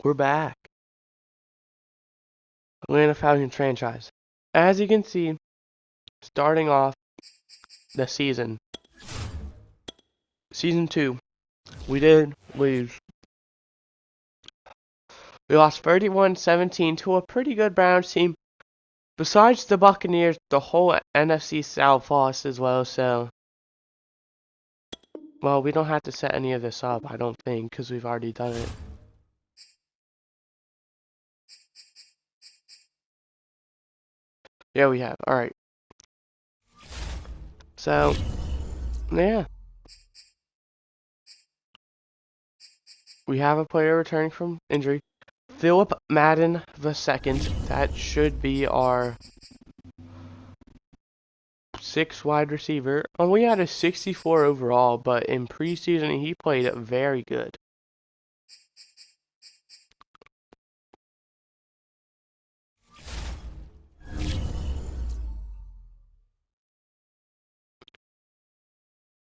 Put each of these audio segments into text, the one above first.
We're back. Atlanta Falcons franchise. As you can see, starting off the season 2, we did lose. We lost 31-17 to a pretty good Browns team. Besides the Buccaneers, the whole NFC South lost as well, so... Well, we don't have to set any of this up, I don't think, because we've already done it. Yeah, we have. Alright. So, yeah. We have a player returning from injury. Philip Madden II. That should be our 6th wide receiver. And we had a 64 overall, but in preseason he played very good.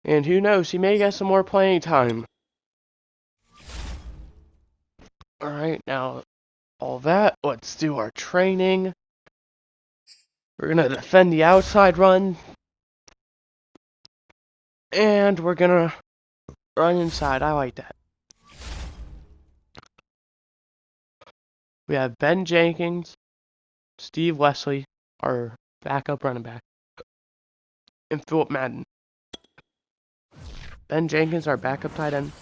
And who knows, he may get some more playing time. Alright, now all that, let's do our training. We're going to defend the outside run. And we're going to run inside. I like that. We have Ben Jenkins, Steve Wesley, our backup running back, and Philip Madden. Ben Jenkins, our backup tight end.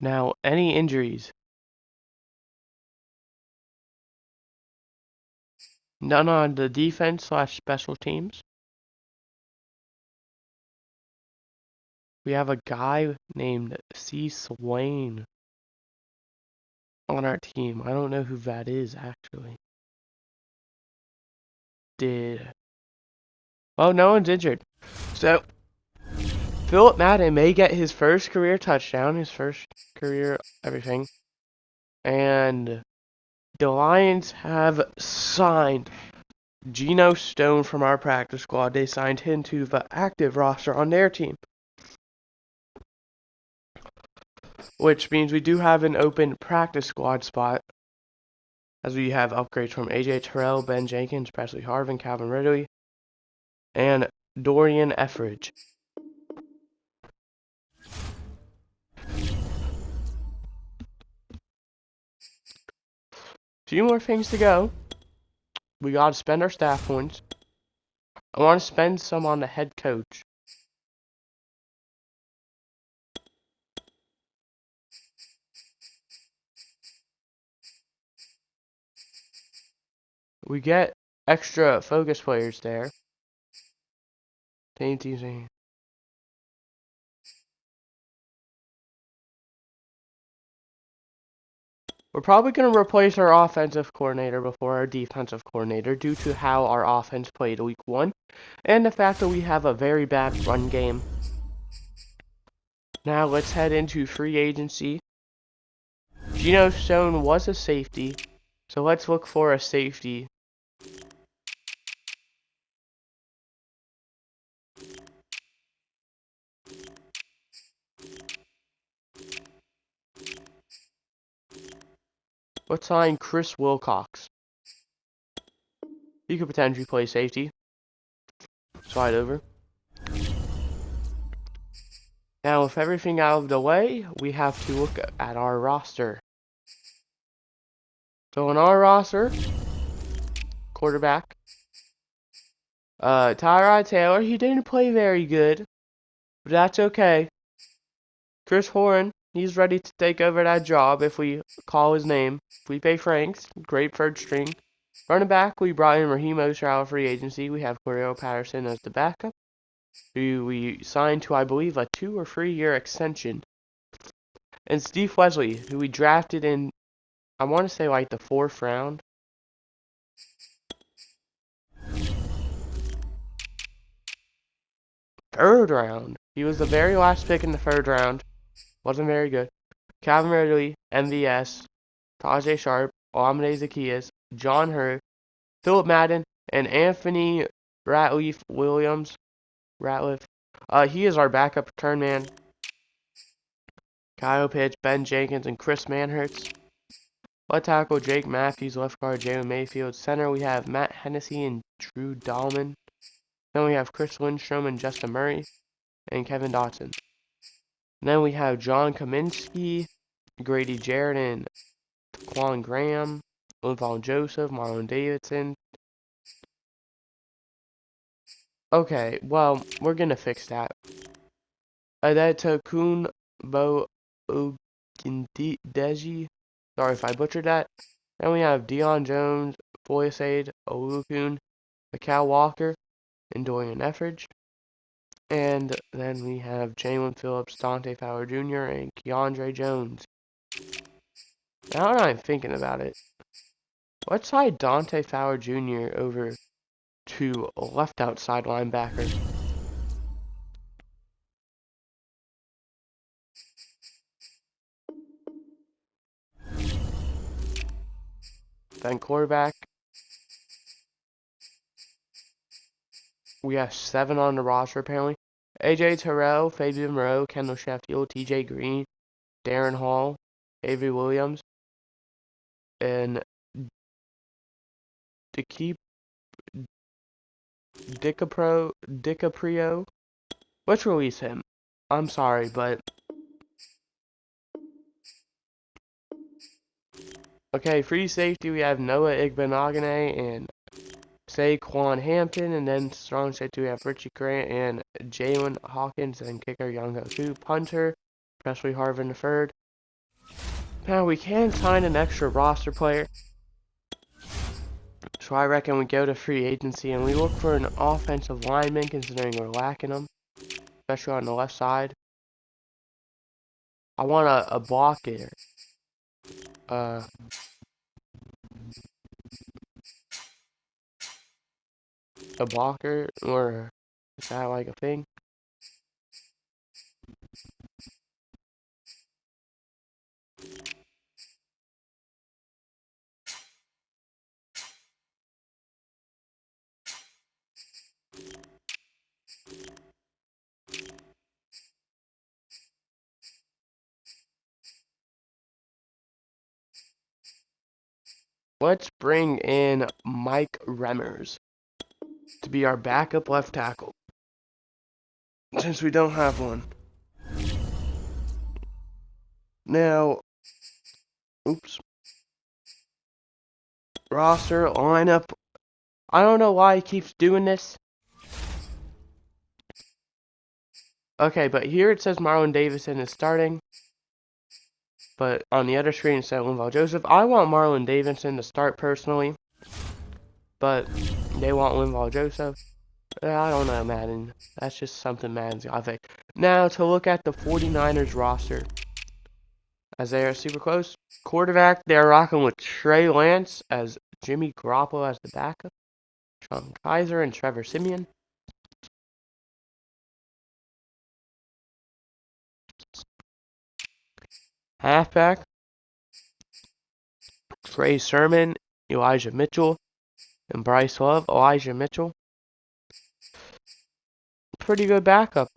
Now, any injuries? None on the defense/special teams. We have a guy named C. Swain on our team. I don't know who that is, actually. Oh, no one's injured. So, Philip Madden may get his first career touchdown, his first career everything. And the Lions have signed Geno Stone from our practice squad. They signed him to the active roster on their team. Which means we do have an open practice squad spot. As we have upgrades from AJ Terrell, Ben Jenkins, Presley Harvin, Calvin Ridley, and Dorian Etheridge. Few more things to go. We gotta spend our staff points. I want to spend some on the head coach. We get extra focus players there. We're probably going to replace our offensive coordinator before our defensive coordinator due to how our offense played week 1 and the fact that we have a very bad run game. Now let's head into free agency. Geno Stone was a safety, so let's look for a safety. Let's sign Chris Wilcox. He could potentially play safety. Slide over. Now, with everything out of the way, we have to look at our roster. So on our roster, quarterback, Tyrod Taylor, he didn't play very good, but that's okay. Chris Horan, he's ready to take over that job if we call his name. Felipe Franks, great third string. Running back, we brought in Raheem Mostert free agency. We have Darrell Patterson as the backup, who we signed to, I believe, a 2 or 3 year extension. And Steve Wesley, who we drafted in, I want to say, like the 4th round. Third round. He was the very last pick in the 3rd round. Wasn't very good. Calvin Ridley, MVS, Tajay Sharp, Olamide Zaccheaus, John Hurt, Philip Madden, and Anthony Ratliff Williams. He is our backup return man. Kyle Pitts, Ben Jenkins, and Chris Manhertz. Left tackle, Jake Matthews. Left guard, Jalen Mayfield. Center, we have Matt Hennessy and Drew Dahlman. Then we have Chris Lindstrom and Justin Murray. And Kevin Dotson. And then we have John Kaminsky, Grady Jarrett, and Quan Graham. Linval Joseph, Marlon Davidson. Okay, well, we're gonna fix that. Adetokunbo Ogundeji. Sorry if I butchered that. Then we have Deion Jones, Foyesade, Olukun, Mikal Walker, and Dorian Etheridge. And then we have Jalen Phillips, Dante Fowler Jr., and Keandre Jones. Now that I'm thinking about it, let's slide Dante Fowler Jr. over to left outside linebacker. Then quarterback, we have 7 on the roster apparently. AJ Terrell, Fabian Moreau, Kendall Sheffield, TJ Green, Darren Hall, Avery Williams, and DiCaprio. Let's release him. I'm sorry, but okay, free safety we have Noah Igbenogany and Saquon Hampton, and then strong safety we have Richie Grant and Jalen Hawkins, and kicker Young Hoku. Punter, Presley Harvin III. Now we can sign an extra roster player, so I reckon we go to free agency and we look for an offensive lineman, considering we're lacking them, especially on the left side. I want a blocker. A blocker, or is that like a thing? Let's bring in Mike Remmers to be our backup left tackle, since we don't have one. Now, oops. Roster, lineup. I don't know why he keeps doing this. Okay, but here it says Marlon Davidson is starting. But on the other screen it said Linval Joseph. I want Marlon Davidson to start personally. But they want Linval Joseph. I don't know, Madden. That's just something Madden's got to fix. Now, to look at the 49ers roster, as they are super close. Quarterback, they're rocking with Trey Lance as Jimmy Garoppolo as the backup. Sean Kaiser and Trevor Siemian. Halfback, Trey Sermon, Elijah Mitchell, and Bryce Love. Elijah Mitchell, pretty good backup.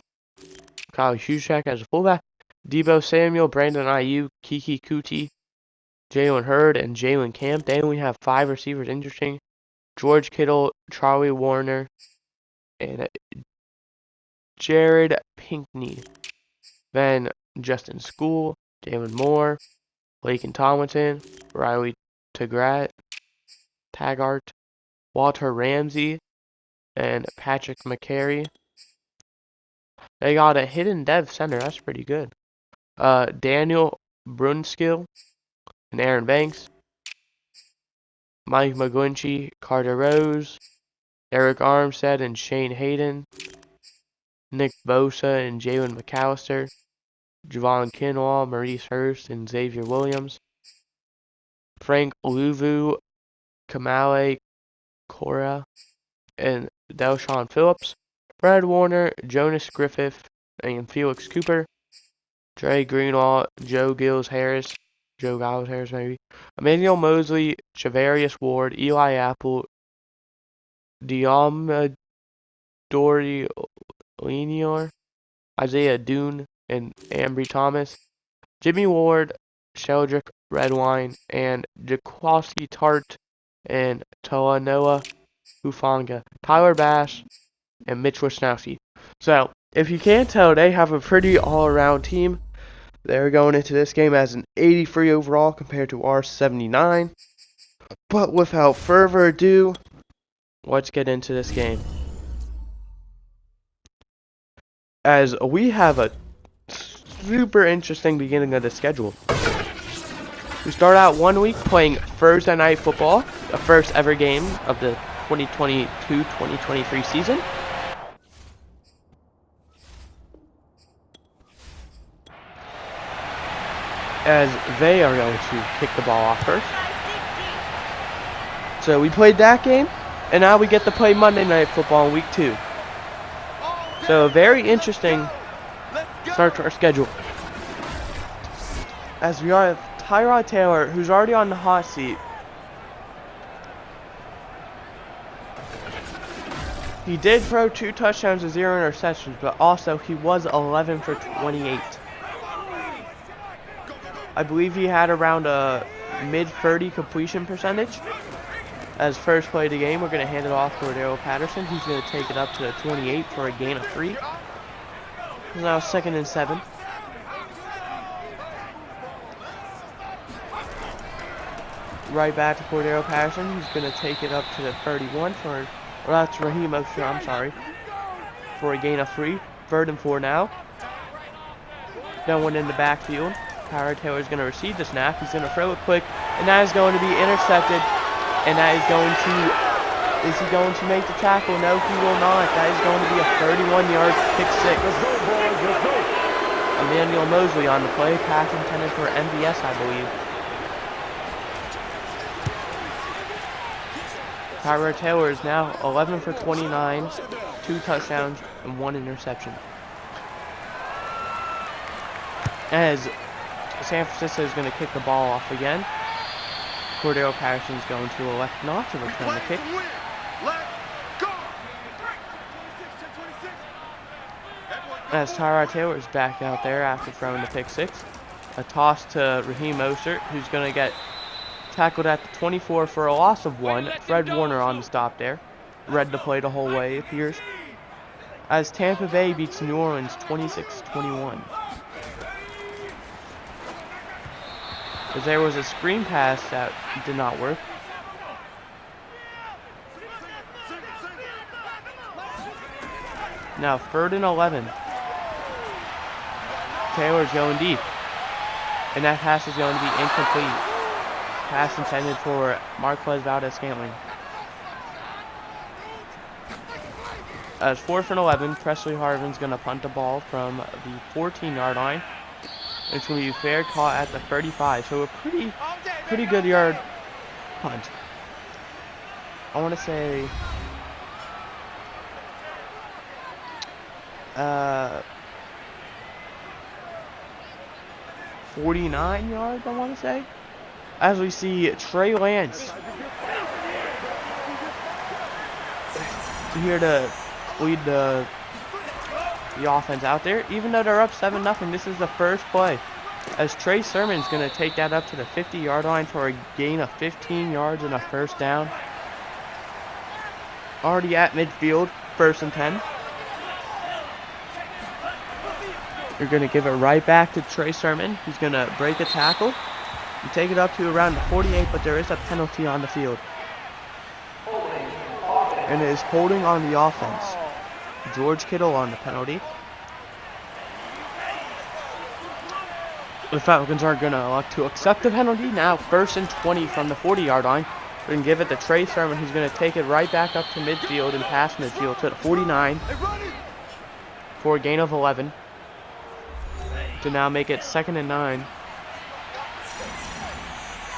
Kyle Juszczyk as a fullback. Deebo Samuel, Brandon Ayuk, Kiki Kuti, Jalen Hurd, and Jalen Camp. Then we have 5 receivers. Interesting. George Kittle, Charlie Warner, and Jared Pinkney. Then Justin School, Jalen Moore, Laken Tomlinson, Riley Taggart, Walter Ramsey, and Patrick McCary. They got a hidden dev center. That's pretty good. Daniel Brunskill and Aaron Banks. Mike McGlinchey, Carter Rose, Eric Armstead and Shane Hayden. Nick Bosa and Jalen McAllister. Javon Kinlaw, Maurice Hurst, and Xavier Williams. Frank Luvu, Kamale Cora, and Delshawn Phillips. Brad Warner, Jonas Griffith, and Felix Cooper. Dre Greenlaw, Joe Giles Harris, maybe. Emmanuel Mosley, Chavarius Ward, Eli Apple, Diamadori Lenior, Isaiah Dune and Ambry Thomas, Jimmy Ward, Sheldrick Redwine, and Jaquowski Tart and Toa Noah Hufanga, Tyler Bass, and Mitch Wisnowski. So, if you can't tell, they have a pretty all-around team. They're going into this game as an 83 overall compared to our 79. But without further ado, let's get into this game. As we have a super interesting beginning of the schedule. We start out 1 week playing Thursday Night Football, the first ever game of the 2022-2023 season. As they are going to kick the ball off first. So we played that game, and now we get to play Monday Night Football in week 2. So a very interesting start to our schedule. As we are Tyrod Taylor, who's already on the hot seat. He did throw 2 touchdowns and 0 interceptions, but also he was 11 for 28. I believe he had around a mid-30 completion percentage. As first play of the game, we're going to hand it off to Darrell Patterson. He's going to take it up to the 28 for a gain of 3. It's now 2nd and 7. Right back to Cordero Patterson. He's going to take it up to the 31 for, or that's Raheem Mostert, I'm sorry, for a gain of 3. 3rd and 4 now. No one in the backfield. Tyrod Taylor is going to receive the snap. He's going to throw it quick, and that is going to be intercepted. And that is going to, is he going to make the tackle? No, he will not. That is going to be a 31-yard pick 6. Let's go, boys. Let's go. Emmanuel Mosley on the play. Pass intended for MVS, I believe. Tyrod Taylor is now 11 for 29, 2 touchdowns, and 1 interception. As San Francisco is going to kick the ball off again. Cordero Patterson is going to elect not to return the kick. As Tyrod Taylor is back out there after throwing the pick 6. A toss to Raheem Mostert, who's going to get tackled at the 24 for a loss of 1. Fred Warner on the stop there. Read the play the whole way, it appears. As Tampa Bay beats New Orleans 26-21. As there was a screen pass that did not work. Now 3rd and 11. Taylor's going deep. And that pass is going to be incomplete. Pass intended for Marquez Valdez-Scantling. As 4th and 11, Presley Harvin's going to punt the ball from the 14-yard line. It's going to be fair caught at the 35, so a pretty good yard punt. I want to say 49 yards, I want to say. As we see Trey Lance here to lead the offense out there. Even though they're up 7-0, this is the first play. As Trey Sermon's going to take that up to the 50-yard line for a gain of 15 yards and a 1st down. Already at midfield, 1st and 10. You're going to give it right back to Trey Sermon. He's going to break a tackle and take it up to around the 48, but there is a penalty on the field. And it is holding on the offense. George Kittle on the penalty. The Falcons are going to elect to accept the penalty. Now 1st and 20 from the 40-yard line. We're going to give it to Trey Sermon, who's going to take it right back up to midfield and past midfield to the 49 for a gain of 11. To now make it 2nd and 9.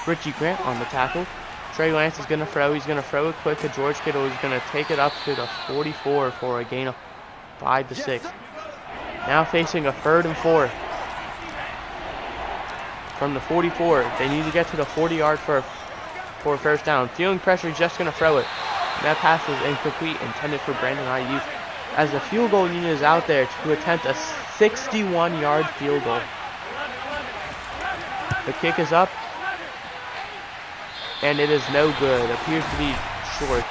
Richie Grant on the tackle. Trey Lance is going to throw. He's going to throw it quick to George Kittle. He's going to take it up to the 44 for a gain of 5 to 6. Now facing a 3rd and 4. From the 44, they need to get to the 40-yard for a 1st down. Feeling pressure, he's just going to throw it. That pass was incomplete, intended for Brandon Ayuk. As the field goal unit is out there to attempt a 61-yard field goal. The kick is up, and it is no good. Appears to be short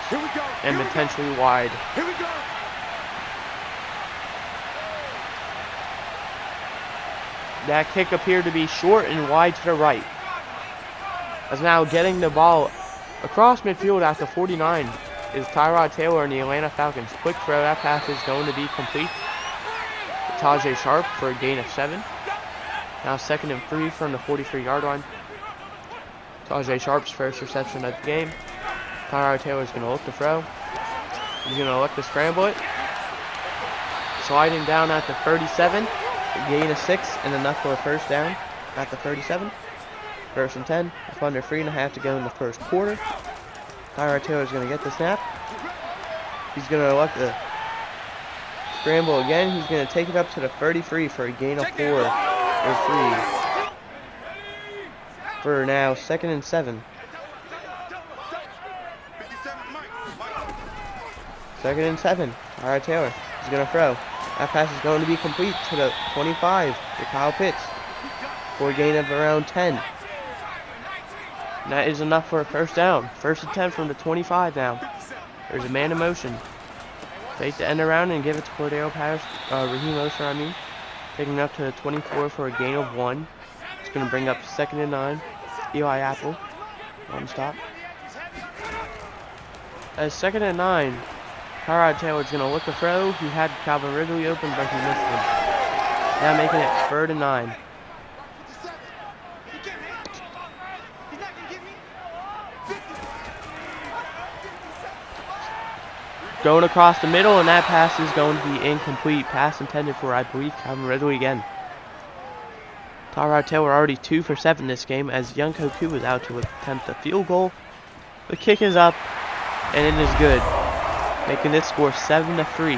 and potentially wide. That kick appeared to be short and wide to the right. As now getting the ball across midfield at the 49 is Tyrod Taylor and the Atlanta Falcons. Quick throw, that pass is going to be complete. Tajay Sharp for a gain of 7. Now 2nd and 3 from the 43-yard line. Tajay Sharp's first reception of the game. Tyrod Taylor's going to look to throw. He's going to look to scramble it. Sliding down at the 37. A gain of 6 and enough for a first down at the 37. 1st and 10. With under 3.5 to go in the first quarter. Tyrod Taylor's going to get the snap. He's going to look to scramble again. He's going to take it up to the 33 for a gain of 4 or 3. For now, 2nd and 7. 2nd and 7. Tyrod Taylor is going to throw. That pass is going to be complete to the 25 to Kyle Pitts for a gain of around 10. And that is enough for a first down. 1st and 10 from the 25 now. There's a man in motion. Take the end around and give it to Darrell Patterson, Raheem Mostert, taking it up to the 24 for a gain of 1. It's going to bring up 2nd and 9. Eli Apple on stop. As 2nd and 9, Tyrod Taylor's going to look to throw. He had Calvin Ridley open, but he missed him. Now making it 3rd and 9. Going across the middle, and that pass is going to be incomplete. Pass intended for, I believe, Calvin Ridley again. Tyrod Taylor already 2 for 7 this game, as Young Koku was out to attempt a field goal. The kick is up, and it is good, making this score 7-3.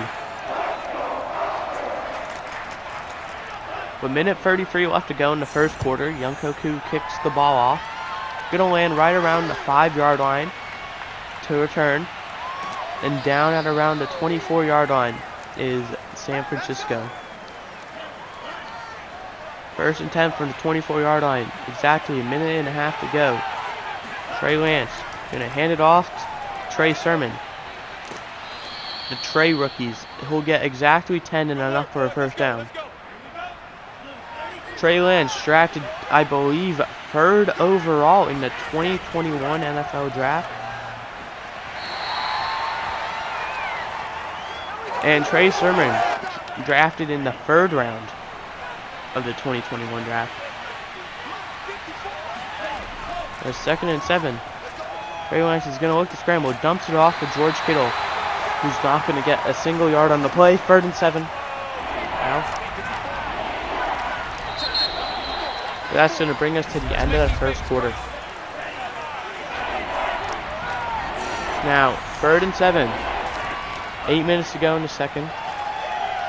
With minute 33 left to go in the first quarter, Young Koku kicks the ball off. Gonna land right around the 5-yard line to return. And down at around the 24-yard line is San Francisco. 1st and 10 from the 24-yard line. Exactly a minute and a half to go. Trey Lance going to hand it off to Trey Sermon. The Trey rookies. He'll get exactly 10 and enough for a first down. Trey Lance drafted, I believe, 3rd overall in the 2021 NFL Draft. And Trey Sermon drafted in the 3rd round of the 2021 draft. There's 2nd and 7. Trey Lance is going to look to scramble. Dumps it off to George Kittle, who's not going to get a single yard on the play. 3rd and 7. Now, that's going to bring us to the end of the first quarter. Now, 3rd and 7. 8 minutes to go in the second.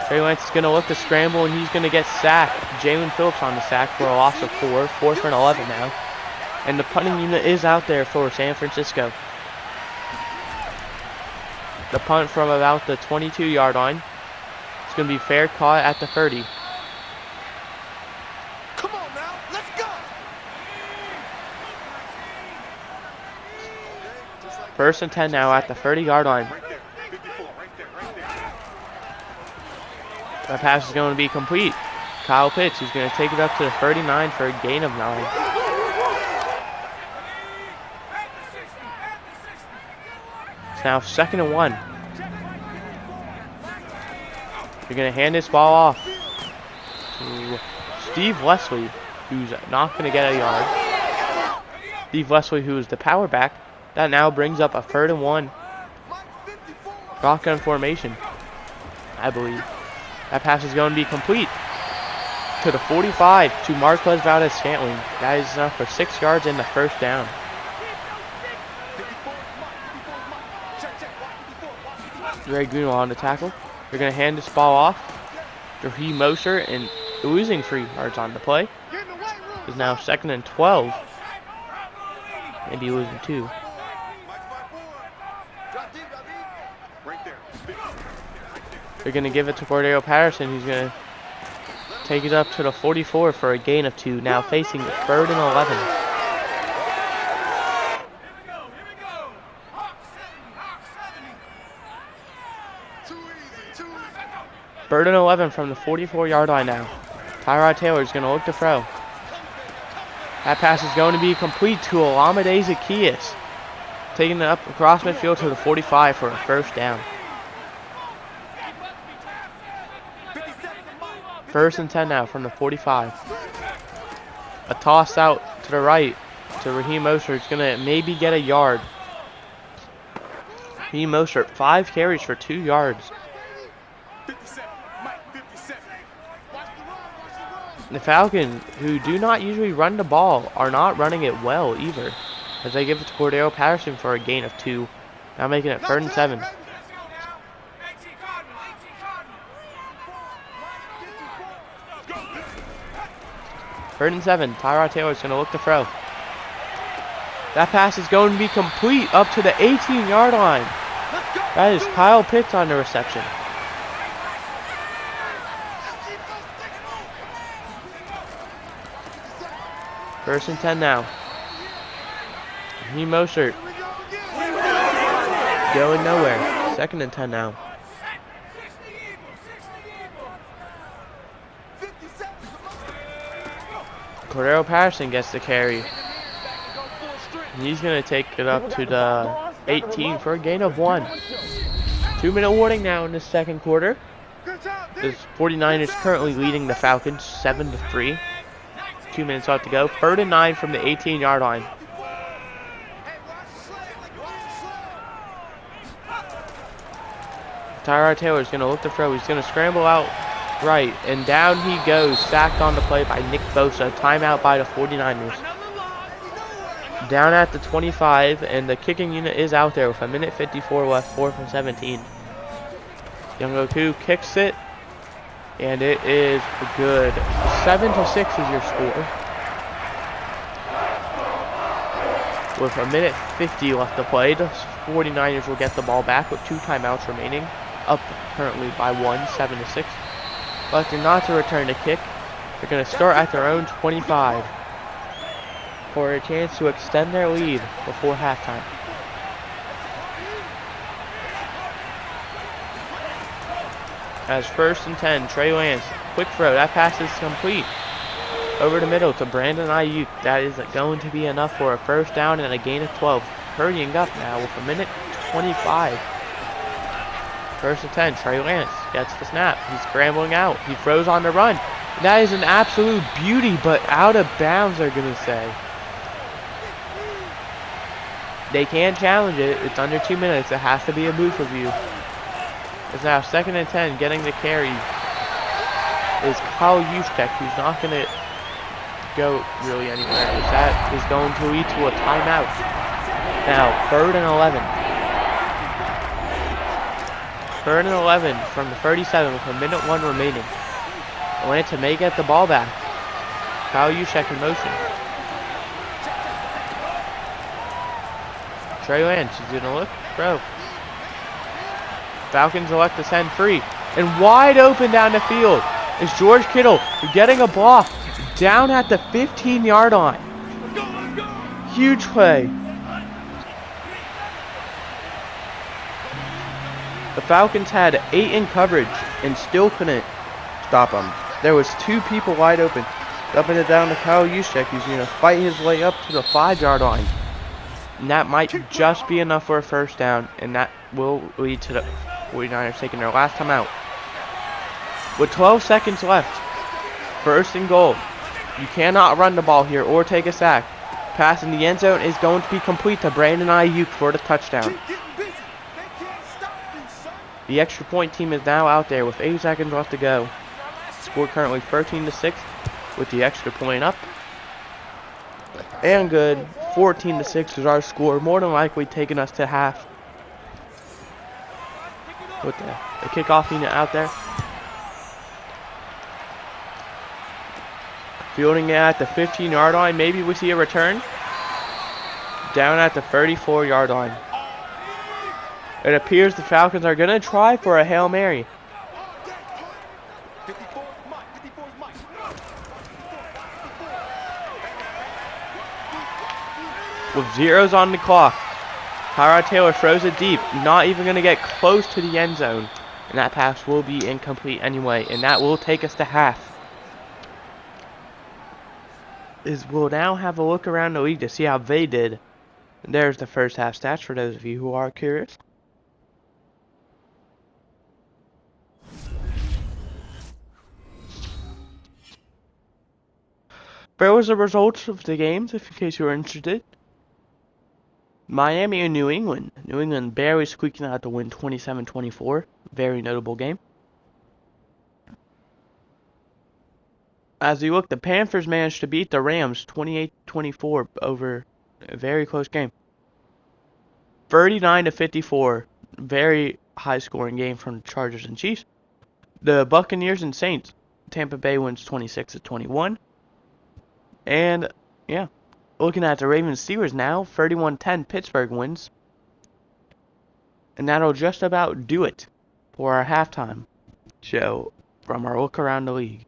Trey Lance is going to look to scramble, and he's going to get sacked. Jalen Phillips on the sack for a loss of 4. 4th and 11 now. And the punting unit is out there for San Francisco. The punt from about the 22-yard line. It's going to be fair caught at the 30. Come on now, let's go. 1st and 10 now at the 30-yard line. That pass is going to be complete. Kyle Pitts is going to take it up to the 39 for a gain of 9. It's now 2nd and 1. You're going to hand this ball off to Steve Leslie, who's not going to get a yard. Steve Leslie, who is the power back. That now brings up a 3rd and 1. Shotgun formation, I believe. That pass is going to be complete to the 45 to Marquez Valdez-Scantling. That is enough for 6 yards in the first down. Greg Greenwell on the tackle. They're going to hand this ball off to Raheem Mostert, and losing 3 yards on the play. Is now 2nd and 12. Maybe losing 2. They're going to give it to Darrell Patterson, who's going to Take it up to the 44 for a gain of 2. Now facing 3rd and 11. Third and 11 from the 44-yard line now. Tyrod Taylor is going to look to throw. That pass is going to be complete to Olamide Zaccheaus. Taking it up across midfield to the 45 for a first down. 1st and 10 now from the 45. A toss out to the right to Raheem Mostert. It's going to maybe get a yard. Raheem Mostert, 5 carries for 2 yards. The Falcons, who do not usually run the ball, are not running it well either, as they give it to Darrell Patterson for a gain of 2. Now making it 3rd and 7. Third and 7. Tyrod Taylor is going to look to throw. That pass is going to be complete up to the 18-yard line. That is Kyle Pitts on the reception. First and 10 now. Raheem Mostert going nowhere. 2nd and 10 now. Darrell Patterson gets the carry. He's going to take it up to the 18 for a gain of 1. 2-minute warning now in the 2nd quarter. The 49ers currently leading the Falcons 7-3. 2 minutes left to go. 3rd and 9 from the 18-yard line. Tyrod Taylor is going to look to throw. He's going to scramble out right, and down he goes. Sacked on the play by Nick Bosa. Timeout by the 49ers. Down at the 25, and the kicking unit is out there with 1:54 left, 4 from 17. Young-Oku kicks it, and it is good. 7-6 is your score. With 1:50 left to play, the 49ers will get the ball back with 2 timeouts remaining. Up currently by 1, 7-6. Electing not to return the kick. They're going to start at their own 25 for a chance to extend their lead before halftime. As 1st and 10, Trey Lance, quick throw. That pass is complete. Over the middle to Brandon Ayuk. That is going to be enough for a first down and a gain of 12. Hurrying up now with 1:25. 1st and 10, Trey Lance gets the snap. He's scrambling out. He throws on the run. That is an absolute beauty, but out of bounds, they're going to say. They can challenge it. It's under 2 minutes. It has to be a move review. It's now 2nd and 10. Getting the carry is Kyle Juszczyk, who's not going to go really anywhere. That is going to lead to a timeout. Now, 3rd and 11. 3rd and 11 from the 37 with 1:01 remaining. Atlanta may get the ball back. Kyle Juszczyk in motion. Trey Lance is going to look. Throw. Falcons elect to send free. And wide open down the field is George Kittle getting a block down at the 15-yard line. Huge play. The Falcons had 8 in coverage and still couldn't stop them. There was 2 people wide open. Dumping it down to Kyle Juszczyk, who's going to fight his way up to the 5-yard line. And that might just be enough for a first down, and that will lead to the 49ers taking their last time out. With 12 seconds left, 1st and goal. You cannot run the ball here or take a sack. Pass in the end zone is going to be complete to Brandon Ayuk for the touchdown. The extra point team is now out there with 8 seconds left to go. Score currently 13-6 with the extra point up. And good. 14-6 is our score, more than likely taking us to half. With the kickoff unit out there. Fielding it at the 15-yard line. Maybe we see a return. Down at the 34-yard line. It appears the Falcons are going to try for a Hail Mary. with zeros on the clock. Tyrod Taylor throws it deep, not even going to get close to the end zone. And that pass will be incomplete anyway, and that will take us to half. We'll now have a look around the league to see how they did. And there's the first half stats for those of you who are curious. There was the results of the games, if in case you were interested. Miami and New England. New England barely squeaking out to win 27-24. Very notable game. As you look, the Panthers managed to beat the Rams 28-24 over a very close game. 39-54. Very high scoring game from the Chargers and Chiefs. The Buccaneers and Saints. Tampa Bay wins 26-21. And yeah, looking at the Ravens Steelers now, 31-10 Pittsburgh wins. And that'll just about do it for our halftime show from our look around the league.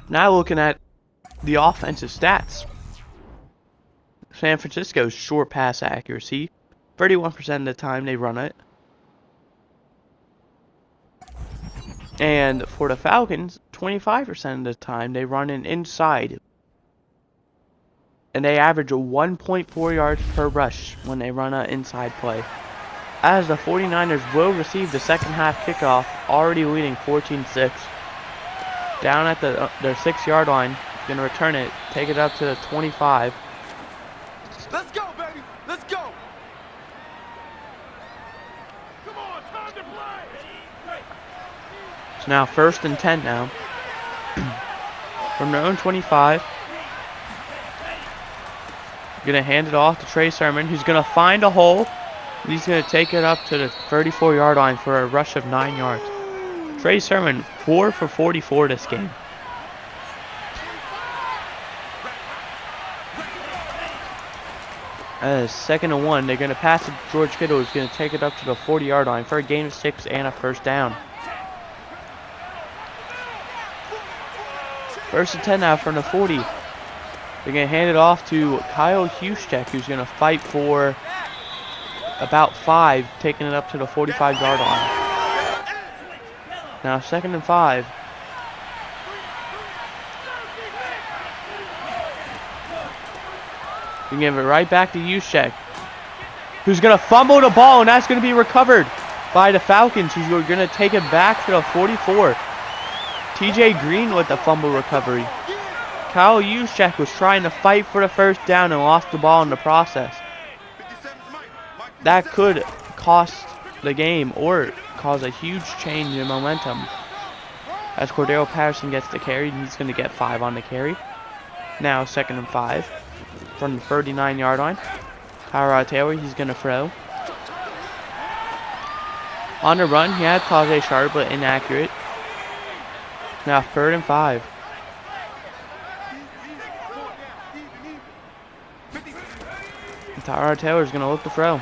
Now looking at the offensive stats. San Francisco's short pass accuracy, 31% of the time they run it. And for the Falcons, 25% of the time they run it inside. And they average 1.4 yards per rush when they run an inside play. As the 49ers will receive the second half kickoff, already leading 14-6. Down at their 6-yard line, going to return it, take it up to the 25. Let's go, baby. Let's go. Come on, time to play. It's now 1st and 10 now. From their own 25. Going to hand it off to Trey Sermon, who's going to find a hole. He's going to take it up to the 34-yard line for a rush of 9 yards. Trey Sermon, 4 for 44 this game. As 2nd and 1, they're going to pass it to George Kittle, who's going to take it up to the 40-yard line for a gain of 6 and a first down. 1st and 10 now from the 40. They're going to hand it off to Kyle Juszczyk, who's going to fight for about 5, taking it up to the 45-yard line. Now 2nd and 5. We give it right back to Juszczyk, who's going to fumble the ball, and that's going to be recovered by the Falcons, who's going to take it back to the 44. TJ Green with the fumble recovery. Kyle Juszczyk was trying to fight for the first down and lost the ball in the process. That could cost the game or cause a huge change in momentum. As Darrell Patterson gets the carry, he's going to get 5 on the carry. Now 2nd and 5 from the 39-yard line. Tyrod Taylor, he's going to throw. On the run, he had Tajay Sharp, but inaccurate. Now 3rd and 5. Tyrod Taylor's going to look to throw.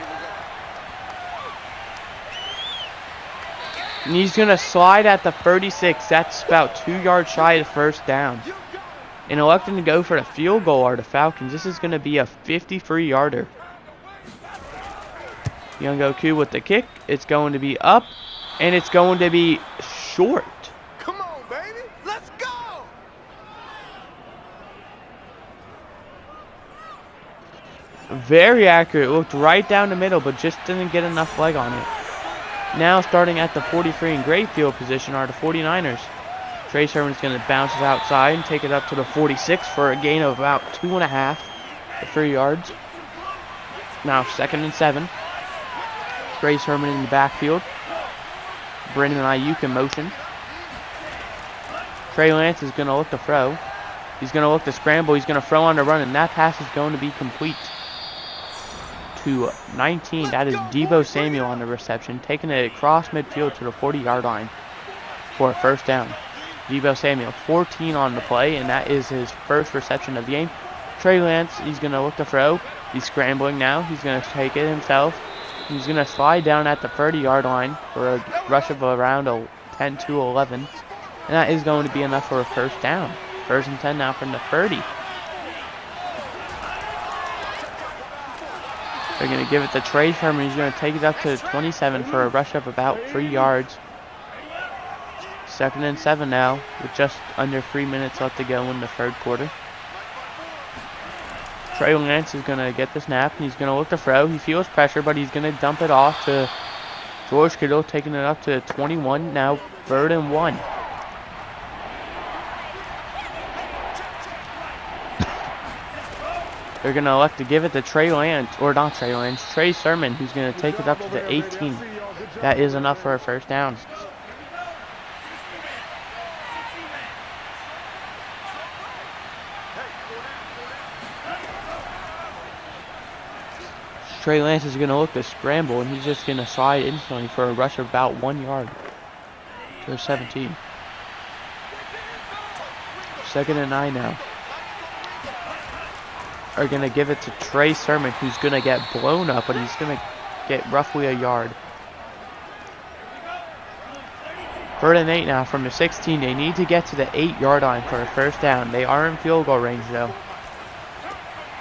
And he's going to slide at the 36. That's about 2 yards shy of the first down. And electing to go for the field goal are the Falcons. This is going to be a 53-yarder. Youngoku with the kick. It's going to be up. And it's going to be short. Come on, baby. Let's go. Very accurate. Looked right down the middle, but just didn't get enough leg on it. Now starting at the 43 in great field position are the 49ers. Trey Sermon's going to bounce it outside and take it up to the 46 for a gain of about 2.5 to 3 yards. Now 2nd and 7. Trey Sermon in the backfield. Brandon Ayuk in motion. Trey Lance is going to look to throw. He's going to look to scramble. He's going to throw on the run, and that pass is going to be complete. To 19, that is Deebo Samuel on the reception, taking it across midfield to the 40-yard line for a first down. Deebo Samuel, 14 on the play, and that is his first reception of the game. Trey Lance, he's going to look to throw. He's scrambling now. He's going to take it himself. He's going to slide down at the 30-yard line for a rush of around a 10 to 11, and that is going to be enough for a first down. First and 10 now from the 30. They're going to give it to Trey Sherman. He's going to take it up to 27 for a rush of about 3 yards. Second and 7 now, with just under 3 minutes left to go in the third quarter. Trey Lance is going to get the snap, and he's going to look to throw. He feels pressure, but he's going to dump it off to George Kittle, taking it up to 21. Now 3rd and 1. They're going to elect to give it to Trey Lance, or not Trey Lance, Trey Sermon, who's going to take it up to the 18. That is enough for a first down. Trey Lance is going to look to scramble, and he's just going to slide instantly for a rush of about 1 yard to the 17. 2nd and 9 now. Are going to give it to Trey Sermon, who's going to get blown up, but he's going to get roughly a yard. 3rd and 8 now from the 16. They need to get to the 8-yard line for a first down. They are in field goal range, though.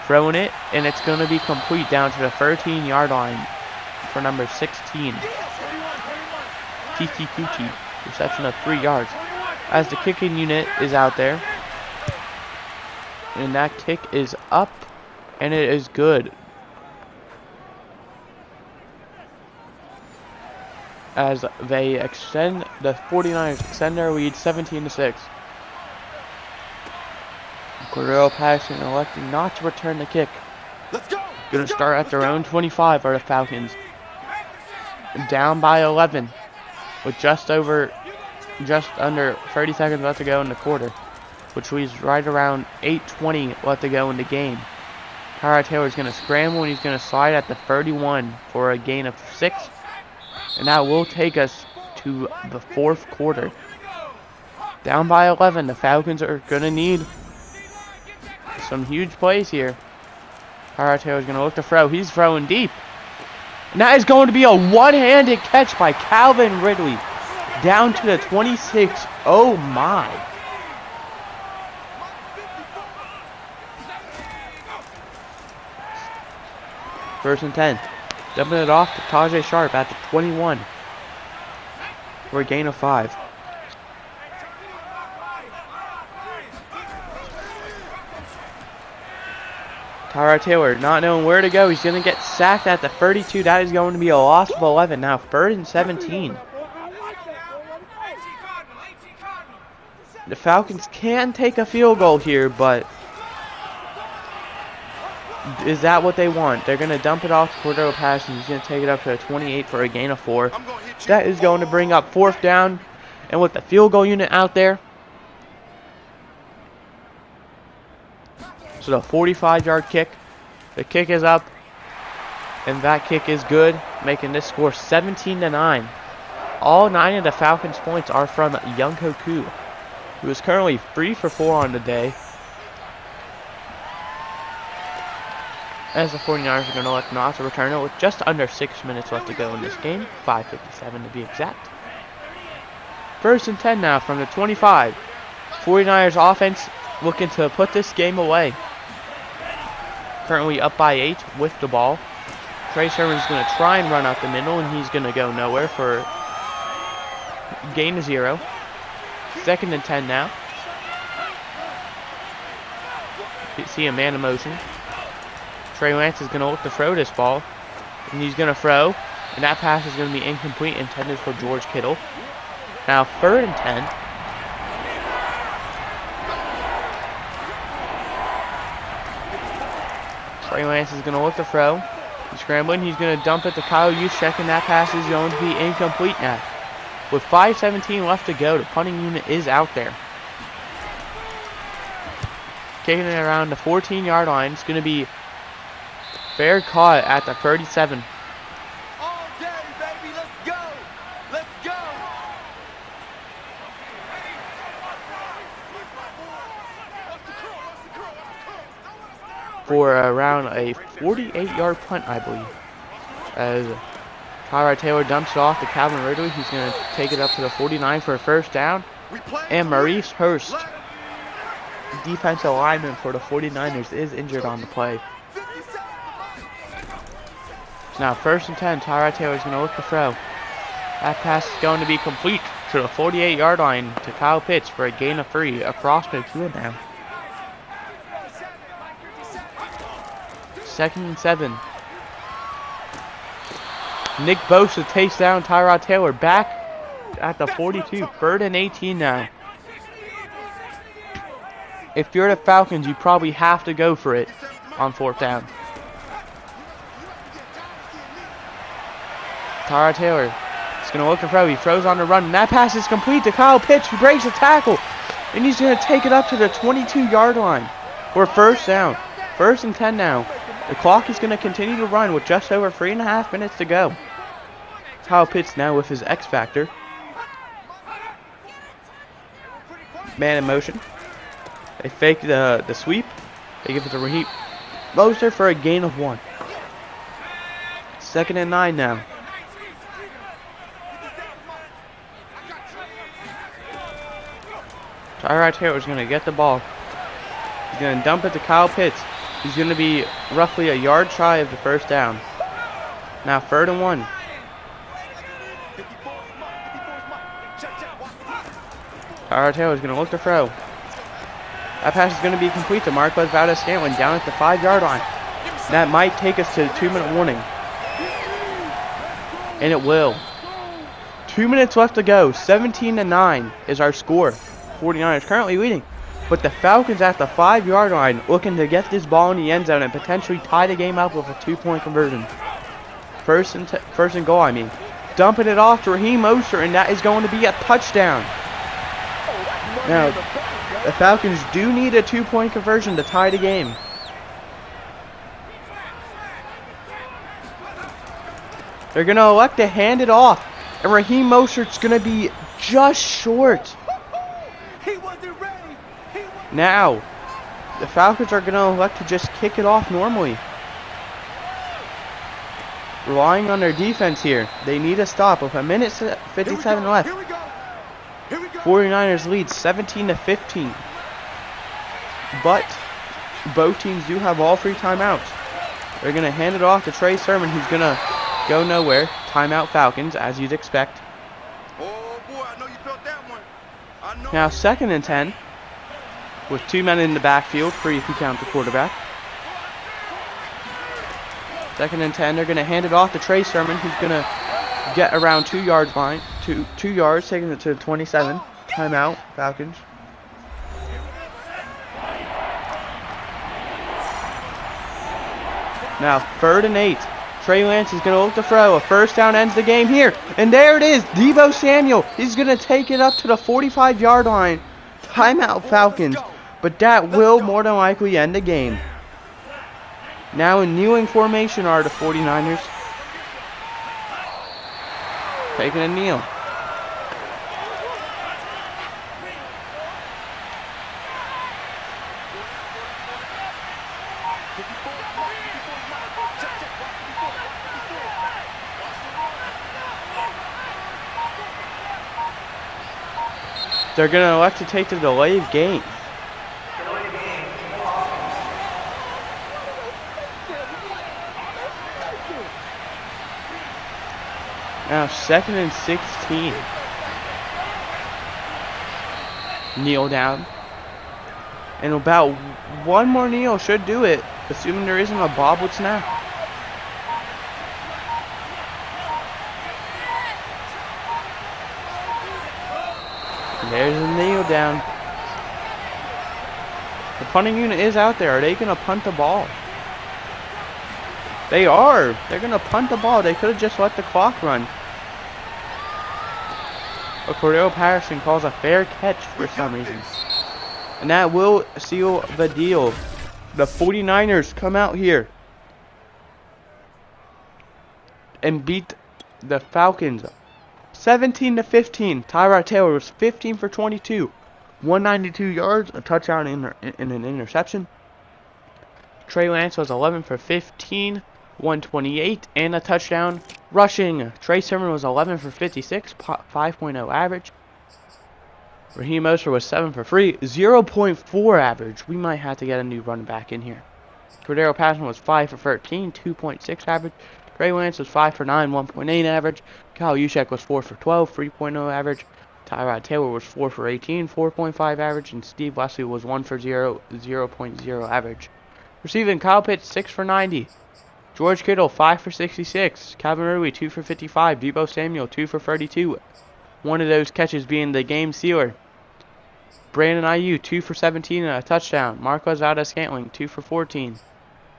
Throwing it, and it's going to be complete down to the 13-yard line for number 16. Kiki Kuchi, reception of 3 yards. As the kicking unit is out there. And that kick is up, and it is good. As they extend, the 49ers extend their lead 17-6. Darrell Patterson electing not to return the kick. Going to start at their own 25 are the Falcons. Down by 11 with just under 30 seconds left to go in the quarter, which leaves right around 8:20 left to go in the game. Tyrod Taylor's going to scramble, and he's going to slide at the 31 for a gain of 6. And that will take us to the 4th quarter. Down by 11, the Falcons are going to need some huge plays here. Tyrod Taylor's going to look to throw. He's throwing deep. And that is going to be a one-handed catch by Calvin Ridley. Down to the 26. Oh my. First and 10. Dumping it off to Tajay Sharp at the 21 for a gain of 5. Tyrod Taylor not knowing where to go. He's going to get sacked at the 32. That is going to be a loss of 11. Now 3rd and 17. The Falcons can take a field goal here, but is that what they want? They're going to dump it off to Darrell Patterson. He's going to take it up to the 28 for a gain of 4. That is going to bring up 4th down. And with the field goal unit out there, so the 45-yard kick. The kick is up, and that kick is good, making this score 17-9. All 9 of the Falcons' points are from Younghoe Koo, who is currently 3 for 4 on the day. As the 49ers are going to elect not to return it with just under 6 minutes left to go in this game, 5:57 to be exact. 1st and 10 now from the 25. 49ers offense looking to put this game away. Currently up by 8 with the ball. Trey Sermon's going to try and run out the middle, and he's going to go nowhere for gain of 0. 2nd and 10 now. You see a man in motion. Trey Lance is going to look to throw this ball, and he's going to throw, and that pass is going to be incomplete, intended for George Kittle. Now 3rd and 10. Trey Lance is going to look to throw. He's scrambling. He's going to dump it to Kyle Juszczyk, and that pass is going to be incomplete now. With 5:17 left to go, the punting unit is out there. Kicking it around the 14-yard line. It's going to be fair caught at the 37. All day, baby. Let's go. Let's go. For around a 48-yard punt, I believe. As Tyrod Taylor dumps it off to Calvin Ridley. He's going to take it up to the 49 for a first down. And Maurice Hurst defensive lineman for the 49ers is injured on the play. So now 1st and 10, Tyrod Taylor's going to look to throw. That pass is going to be complete to the 48-yard line to Kyle Pitts for a gain of 3 across the field now. 2nd and 7. Nick Bosa takes down Tyrod Taylor back at the 42. 3rd and 18 now. If you're the Falcons, you probably have to go for it on 4th down. Tyrod Taylor is going to look to throw. He throws on the run, and that pass is complete to Kyle Pitts, who breaks the tackle. And he's going to take it up to the 22-yard line for 1st down. 1st and 10 now. The clock is going to continue to run with just over 3.5 minutes to go. Kyle Pitts now with his X Factor. Man in motion. They fake the sweep. They give it to Raheem Mostert for a gain of 1. 2nd and 9 now. Tyrod Taylor's going to get the ball. He's going to dump it to Kyle Pitts. He's going to be roughly a yard shy of the 1st down. Now 3rd and 1. Tyrod Taylor's going to look to throw. That pass is going to be complete to Marquez Valdes-Scantling down at the 5-yard line. That might take us to the 2-minute warning. And it will. 2 minutes left to go. 17-9 is our score. 49ers currently leading. But the Falcons at the 5-yard line looking to get this ball in the end zone and potentially tie the game up with a 2-point conversion. First and goal, I mean. Dumping it off to Raheem Mostert, and that is going to be a touchdown. Now, the Falcons do need a 2-point conversion to tie the game. They're going to elect to hand it off, and Raheem Mostert's going to be just short. Now, the Falcons are going to elect to just kick it off normally. Relying on their defense here. They need a stop with 1:57 left. 49ers lead 17-15. But both teams do have all 3 timeouts. They're going to hand it off to Trey Sermon, who's going to go nowhere. Timeout Falcons, as you'd expect. Oh boy, I know you felt that one. Now 2nd and 10. With 2 men in the backfield, 3 if you count the quarterback. 2nd and 10. They're going to hand it off to Trey Sermon, who's going to get around 2 yards line. 2 yards, taking it to the 27. Timeout, Falcons. Now 3rd and 8. Trey Lance is going to look to throw. A 1st down ends the game here. And there it is. Deebo Samuel. He's going to take it up to the 45-yard line. Timeout Falcons. But that will more than likely end the game. Now in kneeling formation are the 49ers. Taking a kneel. They're going to elect to take the delay of game. Now 2nd and 16. Kneel down. And about 1 more kneel should do it, assuming there isn't a bobbled snap. There's a kneel down. The punting unit is out there. Are they going to punt the ball? They are. They're going to punt the ball. They could have just let the clock run. But Darrell Patterson calls a fair catch for some reason. And that will seal the deal. The 49ers come out here and beat the Falcons 17-15. Tyrod Taylor was 15 for 22. 192 yards, a touchdown and an interception. Trey Lance was 11 for 15. 128 and a touchdown. Rushing, Trey Sermon was 11 for 56, 5.0 average. Raheem Mostert was 7 for 3, 0.4 average. We might have to get a new running back in here. Darrell Patterson was 5 for 13, 2.6 average. Trey Lance was 5 for 9, 1.8 average. Kyle Juszczyk was 4 for 12, 3.0 average. Tyrod Taylor was 4 for 18, 4.5 average. And Steve Leslie was 1 for 0, 0.0 average. Receiving, Kyle Pitts 6 for 90. George Kittle 5 for 66. Calvin Ridley 2 for 55. Deebo Samuel 2 for 32. One of those catches being the game sealer. Brandon Ayuk 2 for 17 and a touchdown. Marquez Valdes-Scantling 2 for 14.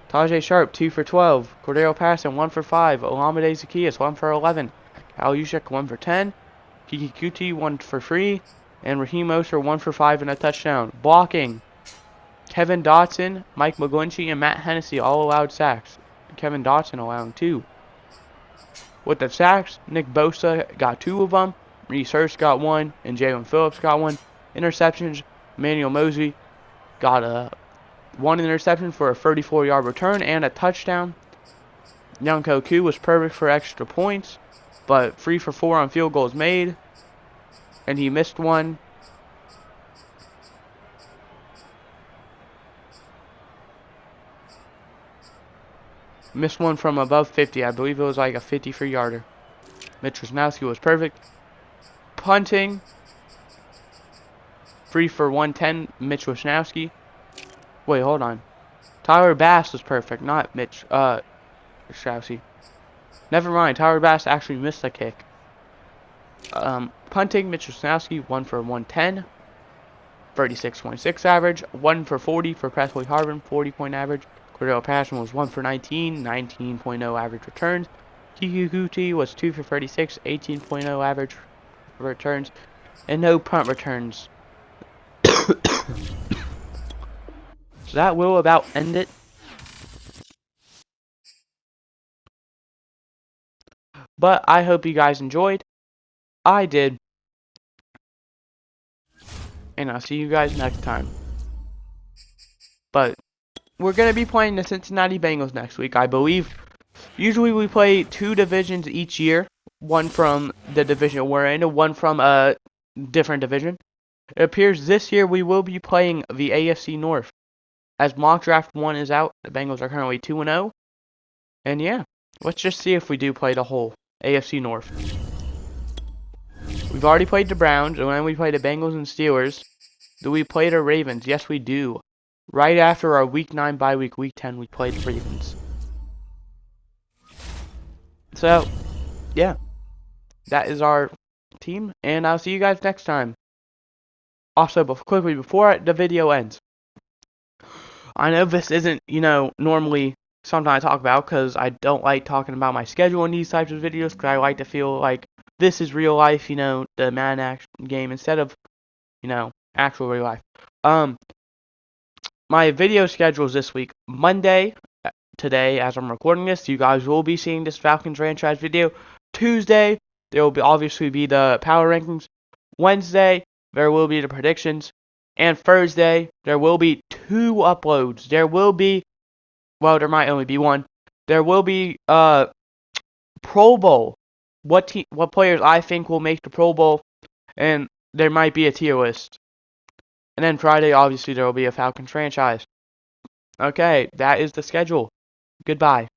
Tajay Sharp 2 for 12. Cordero Patterson 1 for 5. Olamide Zaccheaus 1 for 11. Kyle Juszczyk 1 for 10. Kiki Kuti 1 for 3. And Raheem Mostert 1 for 5 and a touchdown. Blocking. Kevin Dotson, Mike McGlinchey, and Matt Hennessy all allowed sacks. Kevin Dotson allowing 2. With the sacks, Nick Bosa got 2 of them. Reese Hurst got 1. And Jalen Phillips got 1. Interceptions, Emmanuel Mosley got 1 interception for a 34-yard return and a touchdown. Youngko Koo was perfect for extra points, but 3 for 4 on field goals made, and he missed one. Missed one from above 50. I believe it was like a 53-yarder. Mitch Wisnowski was perfect. Punting, 3 for 110, Mitch Wisnowski. Wait, hold on. Tyler Bass was perfect, not Mitch Wisnowski. Never mind, Tyler Bass actually missed a kick. Punting, Mitch Wisnowski, 1 for 110, 36.6 average. 1 for 40 for Presley Harvin, 40-point average. Cordell Patterson was 1 for 19, 19.0 average returns. Kiki Kuti was 2 for 36, 18.0 average returns. And no punt returns. So that will about end it. But I hope you guys enjoyed. I did. And I'll see you guys next time. But we're going to be playing the Cincinnati Bengals next week, I believe. Usually we play 2 divisions each year. One from the division we're in, and one from a different division. It appears this year we will be playing the AFC North. As mock draft 1 is out, the Bengals are currently 2-0. And yeah, let's just see if we do play the whole AFC North. We've already played the Browns, and then we play the Bengals and Steelers. Do we play the Ravens? Yes, we do. Right after our Week 9 bye week, Week 10, we played the Ravens. So, yeah. That is our team, and I'll see you guys next time. Also, quickly before the video ends, I know this isn't, normally something I talk about because I don't like talking about my schedule in these types of videos because I like to feel like this is real life, the Madden action game instead of, actual real life. My video schedules this week. Monday, today, as I'm recording this, you guys will be seeing this Falcons franchise video. Tuesday, there will obviously be the power rankings. Wednesday, there will be the predictions. And Thursday, there will be 2 uploads. There will be, well, there might only be 1. There will be Pro Bowl. What players I think will make the Pro Bowl, and there might be a tier list. And then Friday, obviously, there will be a Falcons franchise. Okay, that is the schedule. Goodbye.